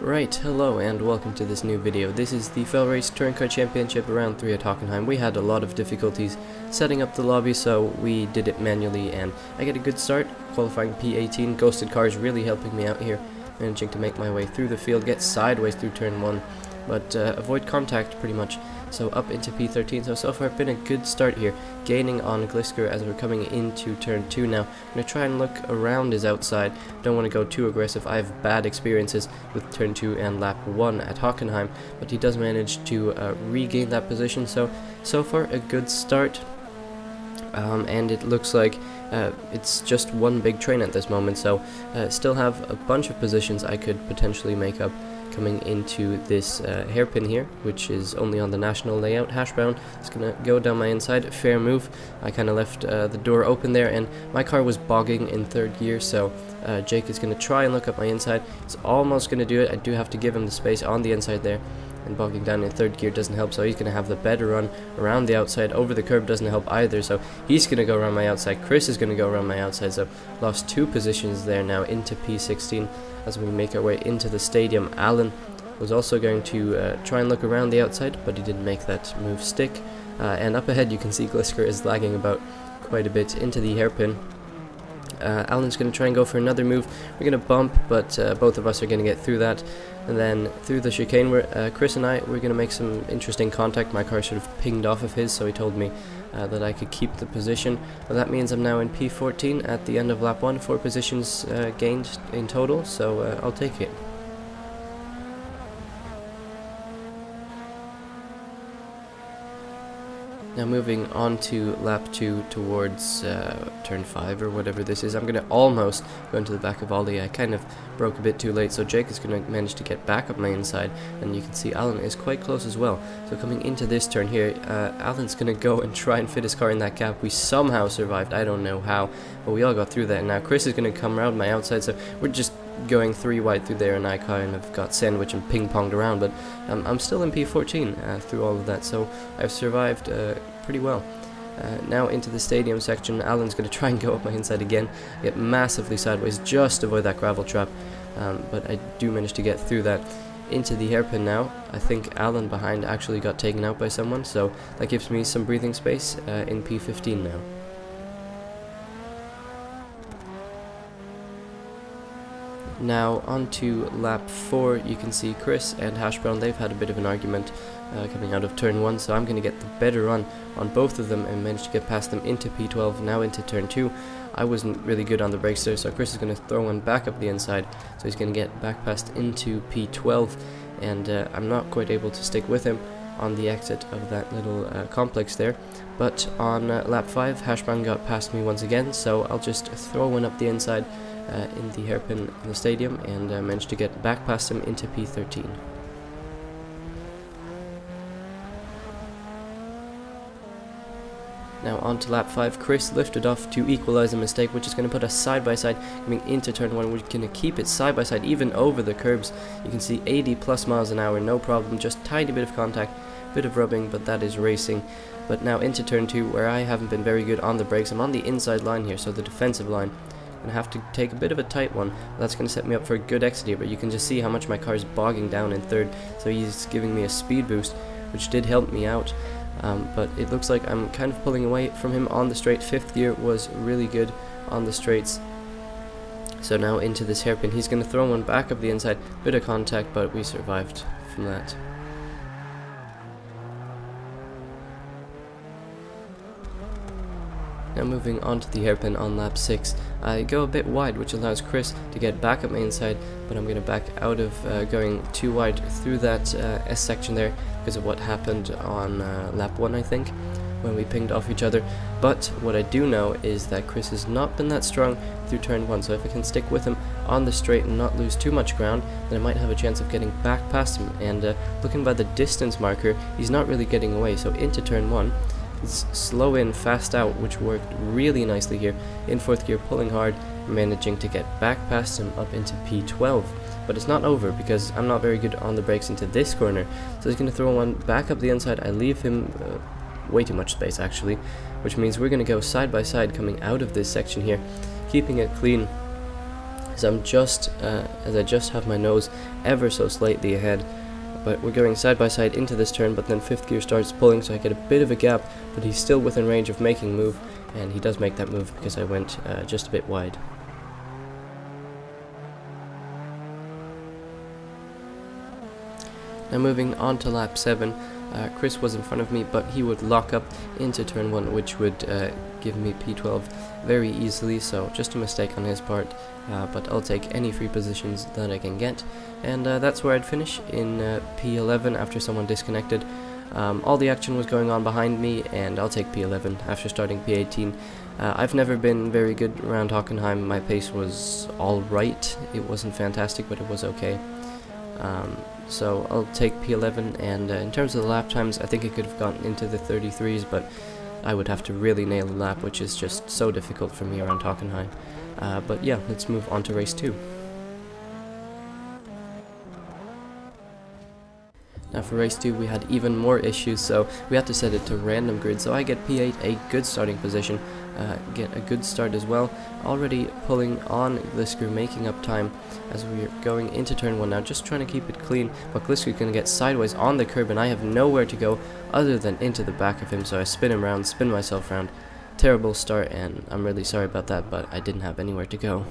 Right, hello and welcome to this new video. This is the Fell Race Touring Car Championship round 3 at Hockenheim. We had a lot of difficulties setting up the lobby, so we did it manually and I get a good start, qualifying P18. Ghosted cars really helping me out here, managing to make my way through the field, get sideways through turn 1, but avoid contact pretty much. So up into P13, so far it's been a good start here, gaining on Glisker as we're coming into turn 2 now. I'm going to try and look around his outside, don't want to go too aggressive. I have bad experiences with turn 2 and lap 1 at Hockenheim, but he does manage to regain that position, so far a good start. And it looks like it's just one big train at this moment, so still have a bunch of positions I could potentially make up coming into this hairpin here, which is only on the national layout. Hash brown is gonna go down my inside. Fair move. I kind of left the door open there, and my car was bogging in third gear, so Jake is gonna try and look up my inside. He's almost gonna do it. I do have to give him the space on the inside there, and bogging down in third gear doesn't help, so he's gonna have the better run around the outside. Over the curb doesn't help either, so he's gonna go around my outside. Chris is gonna go around my outside, so lost 2 positions there now into P16 as we make our way into the stadium. Alan was also going to try and look around the outside, but he didn't make that move stick. And up ahead you can see Glisker is lagging about quite a bit into the hairpin. Alan's going to try and go for another move. We're going to bump, but both of us are going to get through that. And then through the chicane, Chris and we're going to make some interesting contact. My car sort of pinged off of his, so he told me that I could keep the position. Well, that means I'm now in P14 at the end of lap 1. 4 positions gained in total, so I'll take it. Now moving on to lap 2 towards turn 5 or whatever this is. I'm going to almost go into the back of Ollie. I kind of broke a bit too late, so Jake is going to manage to get back up my inside, and you can see Alan is quite close as well. So coming into this turn here, Alan's going to go and try and fit his car in that gap. We somehow survived, I don't know how, but we all got through that. And now Chris is going to come around my outside, so we're just going 3 wide through there, and I kind of got sandwiched and ping-ponged around, but I'm still in P14 through all of that, so I've survived pretty well. Now into the stadium section, Alan's going to try and go up my inside again, get massively sideways, just avoid that gravel trap, but I do manage to get through that. Into the hairpin now. I think Alan behind actually got taken out by someone, so that gives me some breathing space in P15 now. Now on to lap 4, you can see Chris and Hash Brown, they've had a bit of an argument coming out of turn 1, so I'm going to get the better run on both of them and manage to get past them into P12, now into turn 2. I wasn't really good on the brakes there, so Chris is going to throw one back up the inside, so he's going to get back past into P12, and I'm not quite able to stick with him on the exit of that little complex there. But on lap 5, Hash Brown got past me once again, so I'll just throw one up the inside in the hairpin in the stadium, and managed to get back past him into P13. Now on to lap 5, Chris lifted off to equalize a mistake, which is going to put us side by side coming into turn 1. We're going to keep it side by side even over the curbs. You can see 80 plus miles an hour, no problem, just tiny bit of contact, bit of rubbing, but that is racing. But now into turn 2, where I haven't been very good on the brakes. I'm on the inside line here, so the defensive line. I'm going to have to take a bit of a tight one. That's going to set me up for a good exit here, but you can just see how much my car is bogging down in third, so he's giving me a speed boost, which did help me out. But it looks like I'm kind of pulling away from him on the straight. 5th gear was really good on the straights. So now into this hairpin, he's going to throw one back up the inside, bit of contact, but we survived from that. Now moving on to the hairpin on lap 6, I go a bit wide, which allows Chris to get back at my inside, but I'm going to back out of going too wide through that S section there because of what happened on lap 1, I think, when we pinged off each other. But what I do know is that Chris has not been that strong through turn 1, so if I can stick with him on the straight and not lose too much ground, then I might have a chance of getting back past him. And looking by the distance marker, he's not really getting away, so into turn 1. Slow in, fast out, which worked really nicely here. In 4th gear, pulling hard, managing to get back past him up into P12. But it's not over because I'm not very good on the brakes into this corner. So he's going to throw one back up the inside. I leave him way too much space actually, which means we're going to go side by side coming out of this section here, keeping it clean. So I'm just, as I just have my nose ever so slightly ahead. But we're going side by side into this turn, but then 5th gear starts pulling, so I get a bit of a gap, but he's still within range of making a move, and he does make that move because I went just a bit wide. Now moving on to lap 7, Chris was in front of me, but he would lock up into turn 1, which would give me P12 very easily, so just a mistake on his part, but I'll take any free positions that I can get, and that's where I'd finish in P11 after someone disconnected. All the action was going on behind me, and I'll take P11 after starting P18. I've never been very good around Hockenheim. My pace was alright. It wasn't fantastic, but it was okay. So I'll take P11, and in terms of the lap times, I think I could have gotten into the 33s, but I would have to really nail a lap, which is just so difficult for me around Hockenheim. But yeah, let's move on to race 2. Now for race 2 we had even more issues, so we had to set it to random grid, so I get P8, a good starting position, get a good start as well, already pulling on Glisker, making up time as we're going into turn 1 now, just trying to keep it clean, but Glisker's going to get sideways on the curb and I have nowhere to go other than into the back of him, so I spin him around, spin myself around. Terrible start, and I'm really sorry about that, but I didn't have anywhere to go.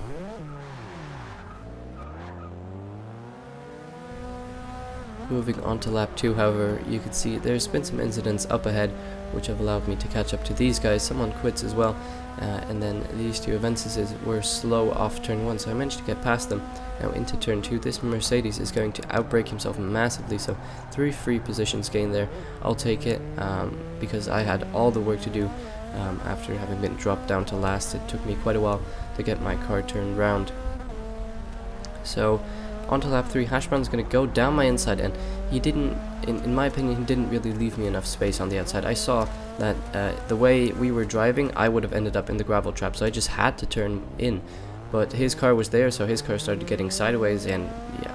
Moving on to lap 2, however, you can see there's been some incidents up ahead which have allowed me to catch up to these guys. Someone quits as well, and then these two Aventuses were slow off turn 1, so I managed to get past them. Now into turn 2, this Mercedes is going to outbrake himself massively, so 3 free positions gained there. I'll take it because I had all the work to do after having been dropped down to last. It took me quite a while to get my car turned round. So onto lap 3, Hashbrown's going to go down my inside, and he didn't, in my opinion, he didn't really leave me enough space on the outside. I saw that the way we were driving, I would have ended up in the gravel trap, so I just had to turn in. But his car was there, so his car started getting sideways, and yeah,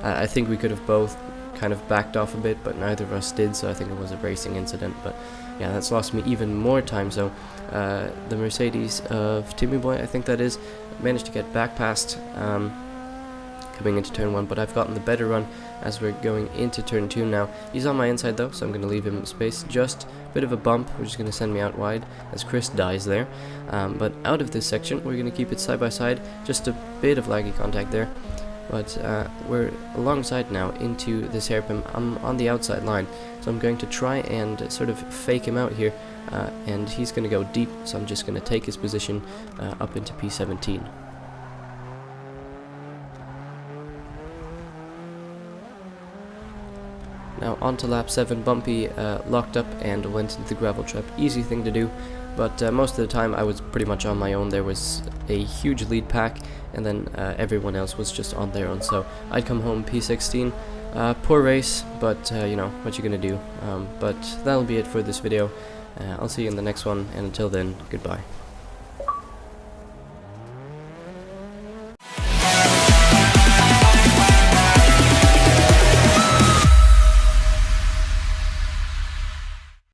I think we could have both kind of backed off a bit, but neither of us did, so I think it was a racing incident. But yeah, that's lost me even more time, so the Mercedes of Timmy Boy, I think that is, managed to get back past coming into turn 1, but I've gotten the better run as we're going into turn 2 now. He's on my inside though, so I'm going to leave him space, just a bit of a bump, which is going to send me out wide as Chris dies there. But out of this section, we're going to keep it side by side, just a bit of laggy contact there. But we're alongside now into this hairpin. I'm on the outside line, so I'm going to try and sort of fake him out here, and he's going to go deep, so I'm just going to take his position up into P17. Now on to lap 7, Bumpy locked up and went into the gravel trap. Easy thing to do, but most of the time I was pretty much on my own. There was a huge lead pack, and then everyone else was just on their own, so I'd come home P16. Poor race, but you know, what you gonna do. But that'll be it for this video. I'll see you in the next one, and until then, goodbye.